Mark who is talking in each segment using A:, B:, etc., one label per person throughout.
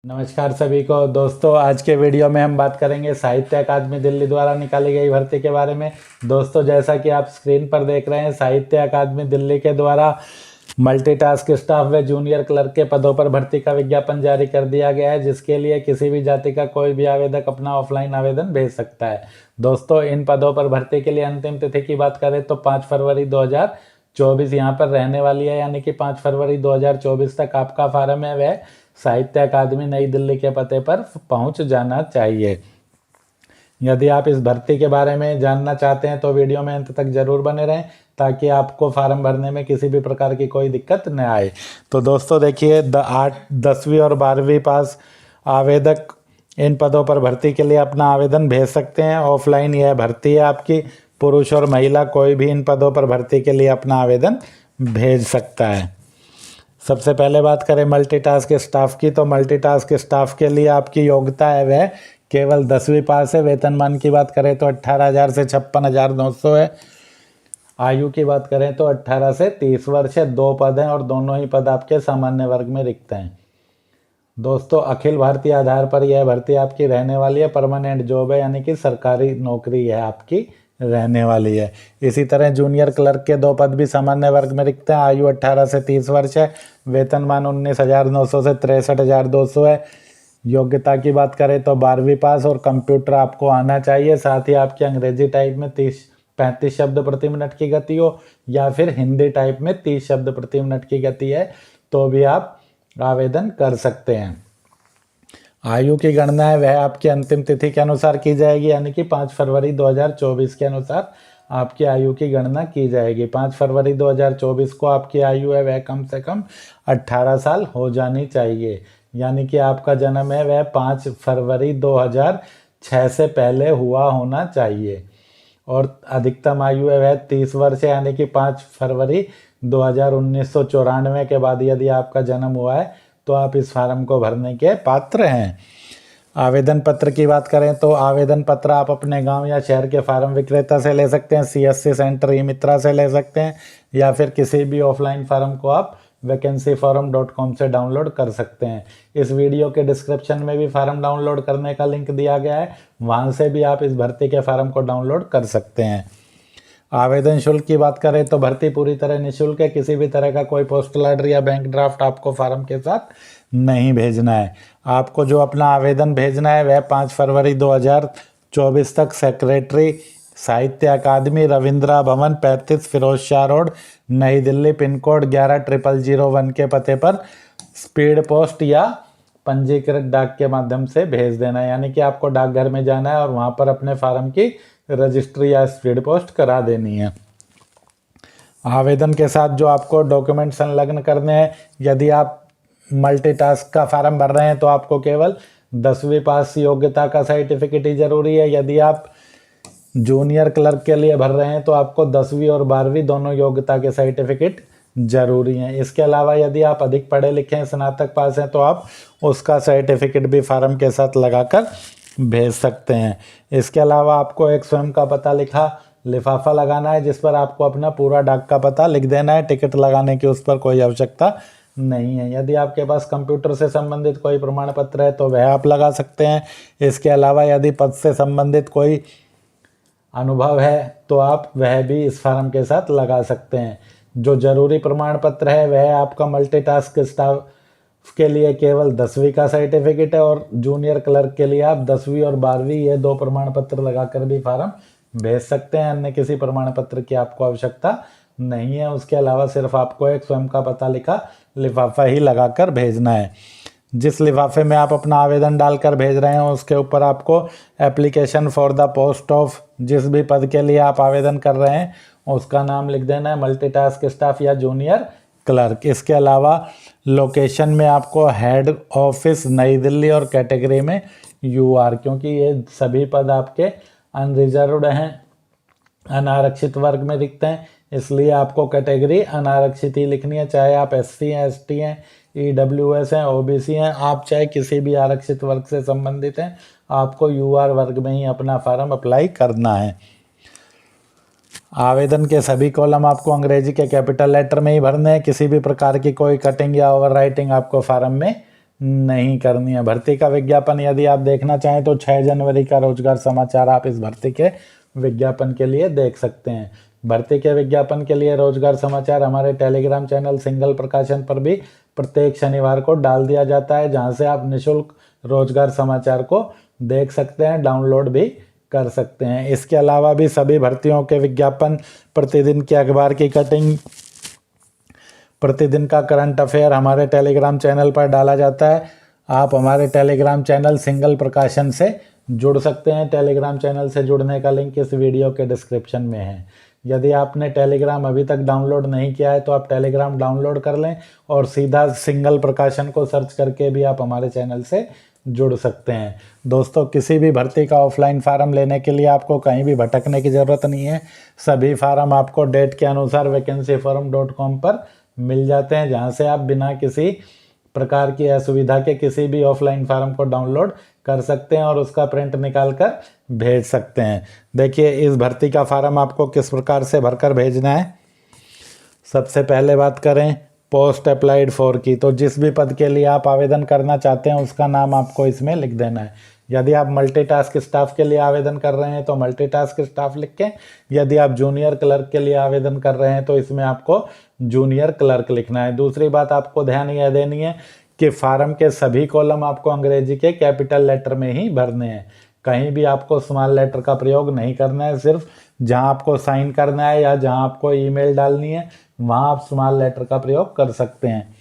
A: नमस्कार सभी को दोस्तों, आज के वीडियो में हम बात करेंगे साहित्य अकादमी दिल्ली द्वारा निकाली गई भर्ती के बारे में। दोस्तों, जैसा कि आप स्क्रीन पर देख रहे हैं, साहित्य अकादमी दिल्ली के द्वारा मल्टीटास्क स्टाफ व जूनियर क्लर्क के पदों पर भर्ती का विज्ञापन जारी कर दिया गया है, जिसके लिए किसी भी जाति का कोई भी आवेदक अपना ऑफलाइन आवेदन भेज सकता है। दोस्तों, इन पदों पर भर्ती के लिए अंतिम तिथि की बात करें तो 5 फरवरी 2024 यहाँ पर रहने वाली है, यानी कि 5 फरवरी 2024 तक आपका फार्म है वह साहित्य अकादमी नई दिल्ली के पते पर पहुंच जाना चाहिए। यदि आप इस भर्ती के बारे में जानना चाहते हैं तो वीडियो में अंत तक जरूर बने रहें, ताकि आपको फार्म भरने में किसी भी प्रकार की कोई दिक्कत न आए। तो दोस्तों देखिए, 10वीं और 12वीं पास आवेदक इन पदों पर भर्ती के लिए अपना आवेदन भेज सकते हैं। ऑफलाइन यह भर्ती है आपकी, पुरुष और महिला कोई भी इन पदों पर भर्ती के लिए अपना आवेदन भेज सकता है। सबसे पहले बात करें मल्टीटास्क स्टाफ की, तो मल्टीटास्क स्टाफ के लिए आपकी योग्यता है वह केवल 10वीं पास है। वेतनमान की बात करें तो 18,000 से 56,900 है। आयु की बात करें तो 18 से 30 वर्ष है। 2 पद हैं और दोनों ही पद आपके सामान्य वर्ग में रिक्त हैं। दोस्तों, अखिल भारतीय आधार पर यह भर्ती आपकी रहने वाली है। परमानेंट जॉब है, यानी कि सरकारी नौकरी है आपकी रहने वाली है। इसी तरह जूनियर क्लर्क के 2 पद भी सामान्य वर्ग में रिक्त हैं। आयु 18 से 30 वर्ष है। वेतनमान 19,900 से 63,200 है। योग्यता की बात करें तो 12वीं पास और कंप्यूटर आपको आना चाहिए। साथ ही आपकी अंग्रेजी टाइप में 35 शब्द प्रति मिनट की गति हो, या फिर हिंदी टाइप में 30 शब्द प्रति मिनट की गति है, तो भी आप आवेदन कर सकते हैं। आयु की गणना है वह आपकी अंतिम तिथि के अनुसार की जाएगी, यानी कि 5 फरवरी 2024 के अनुसार आपकी आयु की गणना की जाएगी। 5 फरवरी 2024 को आपकी आयु है वह कम से कम 18 साल हो जानी चाहिए, यानी कि आपका जन्म है वह 5 फरवरी 2006 से पहले हुआ होना चाहिए। और अधिकतम आयु है वह 30 वर्ष है, यानी कि 5 फरवरी 1994 के बाद यदि आपका जन्म हुआ है तो आप इस फार्म को भरने के पात्र हैं। आवेदन पत्र की बात करें तो आवेदन पत्र आप अपने गांव या शहर के फार्म विक्रेता से ले सकते हैं, CSC सेंटर ई मित्रा से ले सकते हैं, या फिर किसी भी ऑफलाइन फार्म को आप vacancyforum.com से डाउनलोड कर सकते हैं। इस वीडियो के डिस्क्रिप्शन में भी फार्म डाउनलोड करने का लिंक दिया गया है, वहां से भी आप इस भर्ती के फार्म को डाउनलोड कर सकते हैं। आवेदन शुल्क की बात करें तो भर्ती पूरी तरह निःशुल्क है। किसी भी तरह का कोई पोस्टल ऑर्डर या बैंक ड्राफ्ट आपको फार्म के साथ नहीं भेजना है। आपको जो अपना आवेदन भेजना है वह 5 फरवरी 2024 तक सेक्रेटरी साहित्य अकादमी, रविंद्रा भवन, 35 फिरोज शाह रोड, नई दिल्ली, पिन कोड 110001 के पते पर स्पीड पोस्ट या पंजीकृत डाक के माध्यम से भेज देना है। यानी कि आपको डाकघर में जाना है और वहां पर अपने फार्म की रजिस्ट्री या स्पीड पोस्ट करा देनी है। आवेदन के साथ जो आपको डॉक्यूमेंट संलग्न करने हैं, यदि आप मल्टीटास्क का फार्म भर रहे हैं तो आपको केवल 10वीं पास योग्यता का सर्टिफिकेट ही जरूरी है। यदि आप जूनियर क्लर्क के लिए भर रहे हैं तो आपको 10वीं और 12वीं दोनों योग्यता के सर्टिफिकेट जरूरी हैं। इसके अलावा यदि आप अधिक पढ़े लिखे हैं, स्नातक पास हैं, तो आप उसका सर्टिफिकेट भी फार्म के साथ लगाकर भेज सकते हैं। इसके अलावा आपको एक स्वयं का पता लिखा लिफाफा लगाना है, जिस पर आपको अपना पूरा डाक का पता लिख देना है। टिकट लगाने की उस पर कोई आवश्यकता नहीं है। यदि आपके पास कंप्यूटर से संबंधित कोई प्रमाण पत्र है तो वह आप लगा सकते हैं। इसके अलावा यदि पद से संबंधित कोई अनुभव है तो आप वह भी इस फार्म के साथ लगा सकते हैं। जो जरूरी प्रमाण पत्र है वह आपका मल्टीटास्क स्टाफ के लिए केवल 10वीं का सर्टिफिकेट है, और जूनियर क्लर्क के लिए आप 10वीं और 12वीं ये 2 प्रमाण पत्र लगाकर भी फार्म भेज सकते हैं। अन्य किसी प्रमाण पत्र की आपको आवश्यकता नहीं है। उसके अलावा सिर्फ आपको एक स्वयं का पता लिखा लिफाफा ही लगाकर भेजना है। जिस लिफाफे में आप अपना आवेदन डालकर भेज रहे हैं उसके ऊपर आपको application for the post of, जिस भी पद के लिए आप आवेदन कर रहे हैं उसका नाम लिख देना है, मल्टीटास्क स्टाफ या जूनियर क्लर्क। इसके अलावा लोकेशन में आपको हेड ऑफिस नई दिल्ली और कैटेगरी में UR, क्योंकि ये सभी पद आपके अनरिजर्व्ड हैं, अनारक्षित वर्ग में रिक्त हैं, इसलिए आपको कैटेगरी अनारक्षित ही लिखनी है। चाहे आप SC हैं, ST हैं, EWS हैं, OBC हैं, आप चाहे किसी भी आरक्षित वर्ग से संबंधित हैं, आपको UR वर्ग में ही अपना फार्म अप्लाई करना है। आवेदन के सभी कॉलम आपको अंग्रेजी के कैपिटल लेटर में ही भरने हैं। किसी भी प्रकार की कोई कटिंग या ओवर राइटिंग आपको फार्म में नहीं करनी है। भर्ती का विज्ञापन यदि आप देखना चाहें तो 6 जनवरी का रोजगार समाचार आप इस भर्ती के विज्ञापन के लिए देख सकते हैं। भर्ती के विज्ञापन के लिए रोजगार समाचार हमारे टेलीग्राम चैनल सिंगल प्रकाशन पर भी प्रत्येक शनिवार को डाल दिया जाता है, जहां से आप निःशुल्क रोजगार समाचार को देख सकते हैं, डाउनलोड भी कर सकते हैं। इसके अलावा भी सभी भर्तियों के विज्ञापन, प्रतिदिन के अखबार की कटिंग, प्रतिदिन का करंट अफेयर हमारे टेलीग्राम चैनल पर डाला जाता है। आप हमारे टेलीग्राम चैनल सिंगल प्रकाशन से जुड़ सकते हैं। टेलीग्राम चैनल से जुड़ने का लिंक इस वीडियो के डिस्क्रिप्शन में है। यदि आपने टेलीग्राम अभी तक डाउनलोड नहीं किया है तो आप टेलीग्राम डाउनलोड कर लें और सीधा सिंगल प्रकाशन को सर्च करके भी आप हमारे चैनल से जुड़ सकते हैं। दोस्तों, किसी भी भर्ती का ऑफलाइन फार्म लेने के लिए आपको कहीं भी भटकने की ज़रूरत नहीं है। सभी फार्म आपको डेट के अनुसार vacancyforum.com पर मिल जाते हैं, जहां से आप बिना किसी प्रकार की असुविधा के किसी भी ऑफलाइन फार्म को डाउनलोड कर सकते हैं और उसका प्रिंट निकाल कर भेज सकते हैं। देखिए, इस भर्ती का फार्म आपको किस प्रकार से भरकर भेजना है। सबसे पहले बात करें पोस्ट अप्लाइड फॉर की, तो जिस भी पद के लिए आप आवेदन करना चाहते हैं उसका नाम आपको इसमें लिख देना है। यदि आप मल्टीटास्क स्टाफ के लिए आवेदन कर रहे हैं तो मल्टीटास्क स्टाफ लिखें। यदि आप जूनियर क्लर्क के लिए आवेदन कर रहे हैं तो इसमें आपको जूनियर क्लर्क लिखना है। दूसरी बात आपको ध्यान यह देनी है कि फार्म के सभी कॉलम आपको अंग्रेजी के कैपिटल लेटर में ही भरने हैं। कहीं भी आपको स्मॉल लेटर का प्रयोग नहीं करना है। सिर्फ जहां आपको साइन करना है या जहां आपको ईमेल डालनी है वहां आप स्मॉल लेटर का प्रयोग कर सकते हैं।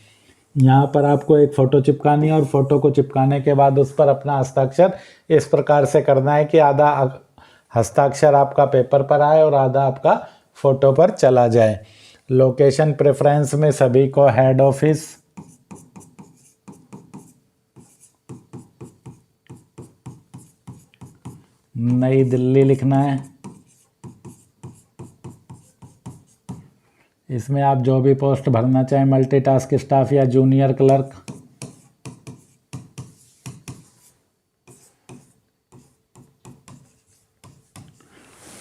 A: यहाँ पर आपको एक फ़ोटो चिपकानी है और फोटो को चिपकाने के बाद उस पर अपना हस्ताक्षर इस प्रकार से करना है कि आधा हस्ताक्षर आपका पेपर पर आए और आधा आपका फ़ोटो पर चला जाए। लोकेशन प्रेफरेंस में सभी को हेड ऑफिस, नई दिल्ली लिखना है। इसमें आप जो भी पोस्ट भरना चाहें, मल्टीटास्क स्टाफ या जूनियर क्लर्क,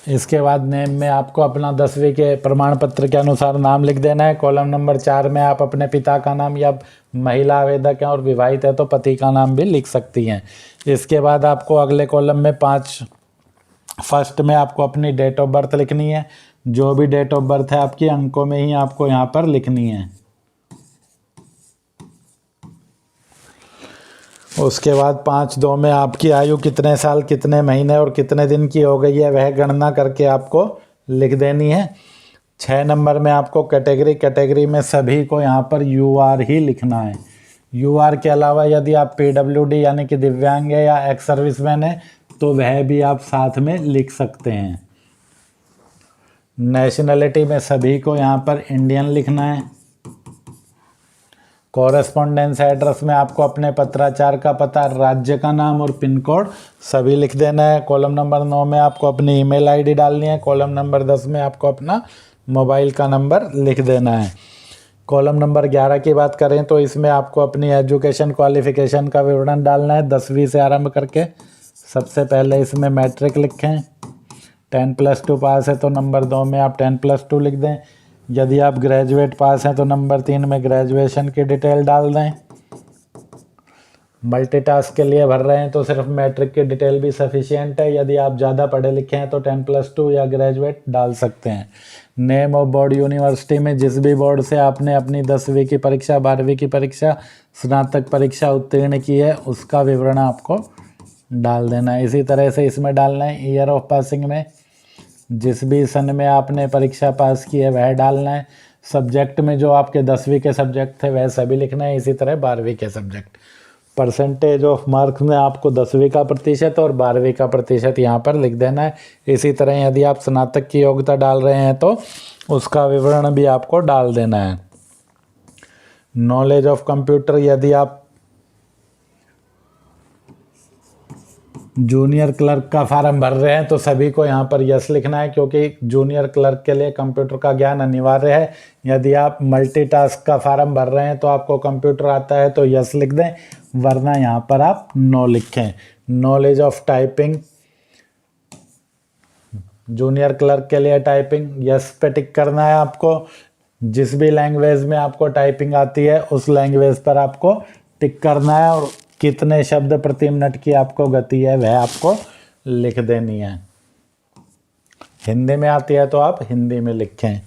A: इसके बाद नेम में आपको अपना 10वीं के प्रमाण पत्र के अनुसार नाम लिख देना है। कॉलम नंबर 4 में आप अपने पिता का नाम, या महिला आवेदक हैं और विवाहित है तो पति का नाम भी लिख सकती हैं। इसके बाद आपको अगले कॉलम में फर्स्ट में आपको अपनी डेट ऑफ बर्थ लिखनी है। जो भी डेट ऑफ बर्थ है आपकी अंकों में ही आपको यहाँ पर लिखनी है। उसके बाद 5(2) में आपकी आयु कितने साल, कितने महीने और कितने दिन की हो गई है वह गणना करके आपको लिख देनी है। 6 नंबर में आपको कैटेगरी में सभी को यहाँ पर UR ही लिखना है। UR के अलावा यदि आप PWD यानी कि दिव्यांग है या एक्स सर्विसमैन है तो वह भी आप साथ में लिख सकते हैं। नेशनलिटी में सभी को यहाँ पर इंडियन लिखना है। कॉरेस्पॉन्डेंस एड्रेस में आपको अपने पत्राचार का पता, राज्य का नाम और पिन कोड सभी लिख देना है। कॉलम नंबर 9 में आपको अपनी ईमेल आईडी डालनी है। कॉलम नंबर 10 में आपको अपना मोबाइल का नंबर लिख देना है। कॉलम नंबर 11 की बात करें तो इसमें आपको अपनी एजुकेशन क्वालिफिकेशन का विवरण डालना है 10वीं से आरंभ करके। सबसे पहले इसमें मैट्रिक लिखें। 10+2 पास है तो नंबर 2 में आप 10+2 लिख दें। यदि आप ग्रेजुएट पास हैं तो नंबर 3 में ग्रेजुएशन की डिटेल डाल दें। मल्टीटास्क के लिए भर रहे हैं तो सिर्फ मैट्रिक की डिटेल भी सफिशिएंट है। यदि आप ज़्यादा पढ़े लिखे हैं तो 10+2 या ग्रेजुएट डाल सकते हैं। नेम ऑफ बोर्ड, यूनिवर्सिटी में जिस भी बोर्ड से आपने अपनी 10वीं की परीक्षा, 12वीं की परीक्षा, स्नातक परीक्षा उत्तीर्ण की है उसका विवरण आपको डाल देना है। इसी तरह से इसमें डालना है ईयर ऑफ पासिंग में जिस भी सन में आपने परीक्षा पास की है वह डालना है। सब्जेक्ट में जो आपके 10वीं के सब्जेक्ट थे वह सभी लिखना है। इसी तरह 12वीं के सब्जेक्ट। परसेंटेज ऑफ मार्क्स में आपको 10वीं का प्रतिशत और 12वीं का प्रतिशत यहाँ पर लिख देना है। इसी तरह यदि आप स्नातक की योग्यता डाल रहे हैं तो उसका विवरण भी आपको डाल देना है। नॉलेज ऑफ कंप्यूटर, यदि आप जूनियर क्लर्क का फार्म भर रहे हैं तो सभी को यहाँ पर यस लिखना है, क्योंकि जूनियर क्लर्क के लिए कंप्यूटर का ज्ञान अनिवार्य है। यदि आप मल्टीटास्क का फार्म भर रहे हैं तो आपको कंप्यूटर आता है तो यस लिख दें, वरना यहाँ पर आप नो लिखें। Knowledge of typing, junior clerk के लिए टाइपिंग यस पे टिक करना है आपको। जिस भी लैंग्वेज में आपको टाइपिंग आती है उस लैंग्वेज पर आपको टिक करना है और कितने शब्द प्रति मिनट की आपको गति है वह आपको लिख देनी है। हिंदी में आती है तो आप हिंदी में लिखें।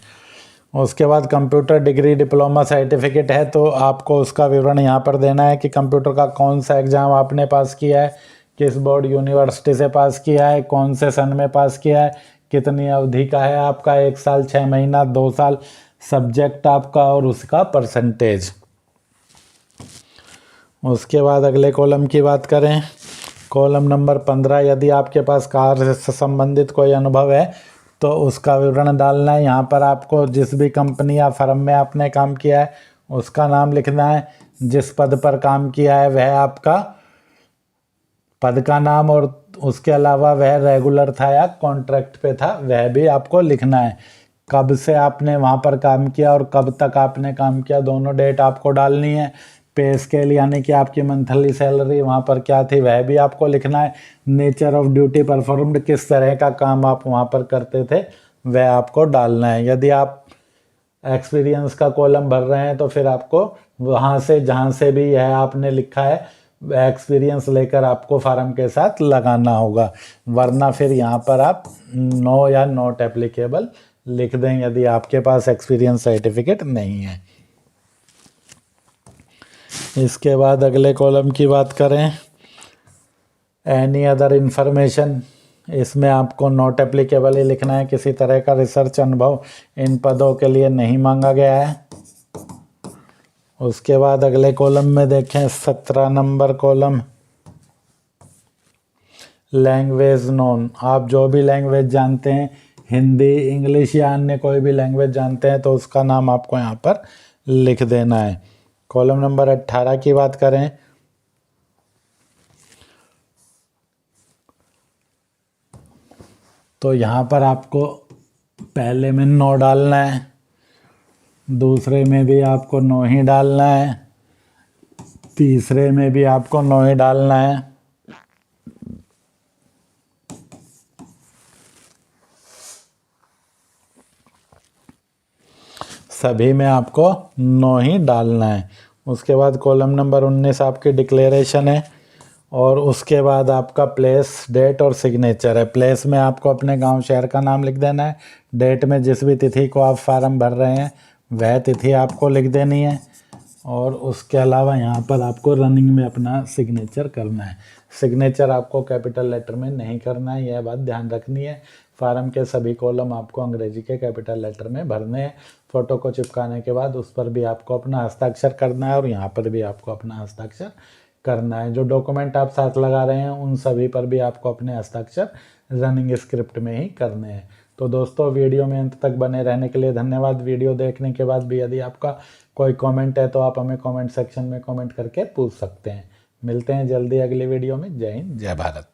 A: उसके बाद कंप्यूटर डिग्री डिप्लोमा सर्टिफिकेट है तो आपको उसका विवरण यहाँ पर देना है कि कंप्यूटर का कौन सा एग्ज़ाम आपने पास किया है, किस बोर्ड यूनिवर्सिटी से पास किया है, कौन से सन में पास किया है, कितनी अवधि का है आपका, 1 साल, 6 महीना, 2 साल, सब्जेक्ट आपका और उसका परसेंटेज। उसके बाद अगले कॉलम की बात करें, कॉलम नंबर 15, यदि आपके पास कार्य से संबंधित कोई अनुभव है तो उसका विवरण डालना है। यहाँ पर आपको जिस भी कंपनी या फर्म में आपने काम किया है उसका नाम लिखना है, जिस पद पर काम किया है वह आपका पद का नाम, और उसके अलावा वह रेगुलर था या कॉन्ट्रैक्ट पे था वह भी आपको लिखना है। कब से आपने वहाँ पर काम किया और कब तक आपने काम किया दोनों डेट आपको डालनी है। पे स्केल यानी कि आपकी मंथली सैलरी वहाँ पर क्या थी वह भी आपको लिखना है। नेचर ऑफ ड्यूटी परफॉर्म्ड, किस तरह का काम आप वहाँ पर करते थे वह आपको डालना है। यदि आप एक्सपीरियंस का कॉलम भर रहे हैं तो फिर आपको वहाँ से जहाँ से भी यह आपने लिखा है एक्सपीरियंस लेकर आपको फार्म के साथ लगाना होगा, वरना फिर यहाँ पर आप नो या नॉट एप्लीकेबल लिख दें यदि आपके पास एक्सपीरियंस सर्टिफिकेट नहीं है। इसके बाद अगले कॉलम की बात करें, एनी अदर इन्फॉर्मेशन, इसमें आपको नॉट एप्लीकेबल ही लिखना है। किसी तरह का रिसर्च अनुभव इन पदों के लिए नहीं मांगा गया है। उसके बाद अगले कॉलम में देखें 17 नंबर कॉलम, लैंग्वेज नोन, आप जो भी लैंग्वेज जानते हैं, हिंदी, इंग्लिश या अन्य कोई भी लैंग्वेज जानते हैं तो उसका नाम आपको यहाँ पर लिख देना है। कॉलम नंबर 18 की बात करें, तो यहाँ पर आपको पहले में नो डालना है, दूसरे में भी आपको नो ही डालना है, तीसरे में भी आपको नो ही डालना है, सभी में आपको नो ही डालना है। उसके बाद कॉलम नंबर 19 आपकी डिक्लेरेशन है और उसके बाद आपका प्लेस, डेट और सिग्नेचर है। प्लेस में आपको अपने गांव शहर का नाम लिख देना है। डेट में जिस भी तिथि को आप फार्म भर रहे हैं वह तिथि आपको लिख देनी है और उसके अलावा यहाँ पर आपको रनिंग में अपना सिग्नेचर करना है। सिग्नेचर आपको कैपिटल लेटर में नहीं करना है, यह बात ध्यान रखनी है। फार्म के सभी कॉलम आपको अंग्रेजी के कैपिटल लेटर में भरने हैं। फ़ोटो को चिपकाने के बाद उस पर भी आपको अपना हस्ताक्षर करना है और यहाँ पर भी आपको अपना हस्ताक्षर करना है। जो डॉक्यूमेंट आप साथ लगा रहे हैं उन सभी पर भी आपको अपने हस्ताक्षर रनिंग स्क्रिप्ट में ही करने हैं। तो दोस्तों वीडियो में अंत तक बने रहने के लिए धन्यवाद। वीडियो देखने के बाद भी यदि आपका कोई कमेंट है तो आप हमें कमेंट सेक्शन में कमेंट करके पूछ सकते हैं। मिलते हैं जल्दी अगली वीडियो में। जय हिंद, जय भारत।